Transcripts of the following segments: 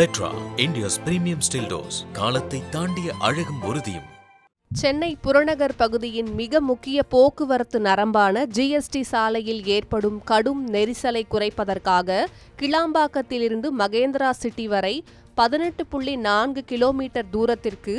Petra, India's premium still doors. காலத்தை தாண்டிய அழகும் உறுதியும். சென்னை புறநகர் பகுதியின் மிக முக்கிய போக்குவரத்து நரம்பான ஜிஎஸ்டி சாலையில் ஏற்படும் கடும் நெரிசலை குறைப்பதற்காக கிளாம்பாக்கத்திலிருந்து மகேந்திரா சிட்டி வரை 18.4 கிலோமீட்டர் தூரத்திற்கு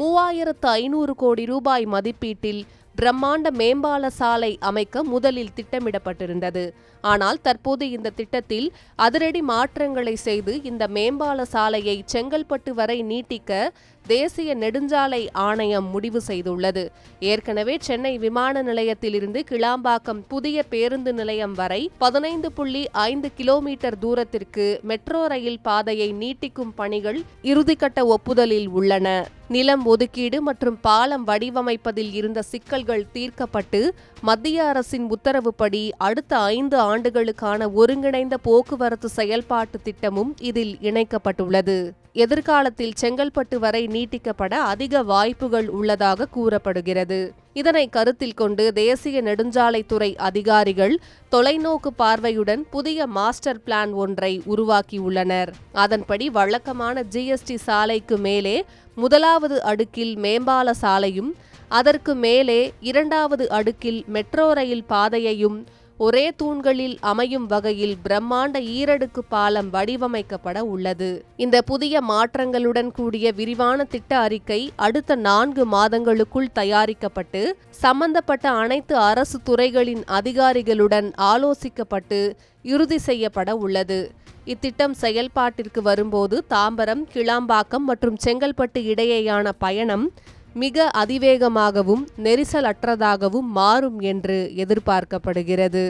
3500 கோடி ரூபாய் மதிப்பீட்டில் பிரம்மாண்ட மேம்பால சாலை அமைக்க முதலில் திட்டமிடப்பட்டிருந்தது. ஆனால் தற்போது இந்த திட்டத்தில் அதிரடி மாற்றங்களை செய்து இந்த மேம்பால சாலையை செங்கல்பட்டு வரை நீட்டிக்க தேசிய நெடுஞ்சாலை ஆணையம் முடிவு செய்துள்ளது. ஏற்கனவே சென்னை விமான நிலையத்திலிருந்து கிளாம்பாக்கம் புதிய பேருந்து நிலையம் வரை 15.5 கிலோமீட்டர் தூரத்திற்கு மெட்ரோ ரயில் பாதையை நீட்டிக்கும் பணிகள் இறுதிக்கட்ட ஒப்புதலில் உள்ளன. நிலம் ஒதுக்கீடு மற்றும் பாலம் வடிவமைப்பதில் இருந்த சிக்கல்கள் தீர்க்கப்பட்டு மத்திய அரசின் உத்தரவுப்படி அடுத்த 5 ஆண்டுகளுக்கான ஒருங்கிணைந்த போக்குவரத்து செயல்பாட்டு திட்டமும் இதில் இணைக்கப்பட்டுள்ளது. எதிர்காலத்தில் செங்கல்பட்டு வரை நீட்டிக்கப்பட அதிக வாய்ப்புகள் உள்ளதாக கூறப்படுகிறது. இதனை கருத்தில் கொண்டு தேசிய நெடுஞ்சாலைத்துறை அதிகாரிகள் தொலைநோக்கு பார்வையுடன் புதிய மாஸ்டர் பிளான் ஒன்றை உருவாக்கியுள்ளனர். அதன்படி வழக்கமான ஜிஎஸ்டி சாலைக்கு மேலே முதலாவது அடுக்கில் மேம்பால சாலையும் அதற்கு மேலே 2வது அடுக்கில் மெட்ரோ ரயில் பாதையையும் ஒரே தூண்களில் அமையும் வகையில் பிரம்மாண்ட ஈரடுக்கு பாலம் வடிவமைக்கப்பட உள்ளது. இந்த புதிய மாற்றங்களுடன் கூடிய விரிவான திட்ட அறிக்கை அடுத்த 4 மாதங்களுக்குள் தயாரிக்கப்பட்டு சம்பந்தப்பட்ட அனைத்து அரசு துறைகளின் அதிகாரிகளுடன் ஆலோசிக்கப்பட்டு இறுதி செய்யப்பட உள்ளது. இத்திட்டம் செயல்பாட்டிற்கு வரும்போது தாம்பரம், கிளாம்பாக்கம் மற்றும் செங்கல்பட்டு இடையேயான பயணம் மிக அதிவேகமாகவும் நெரிசலற்றதாகவும் மாறும் என்று எதிர்பார்க்கப்படுகிறது.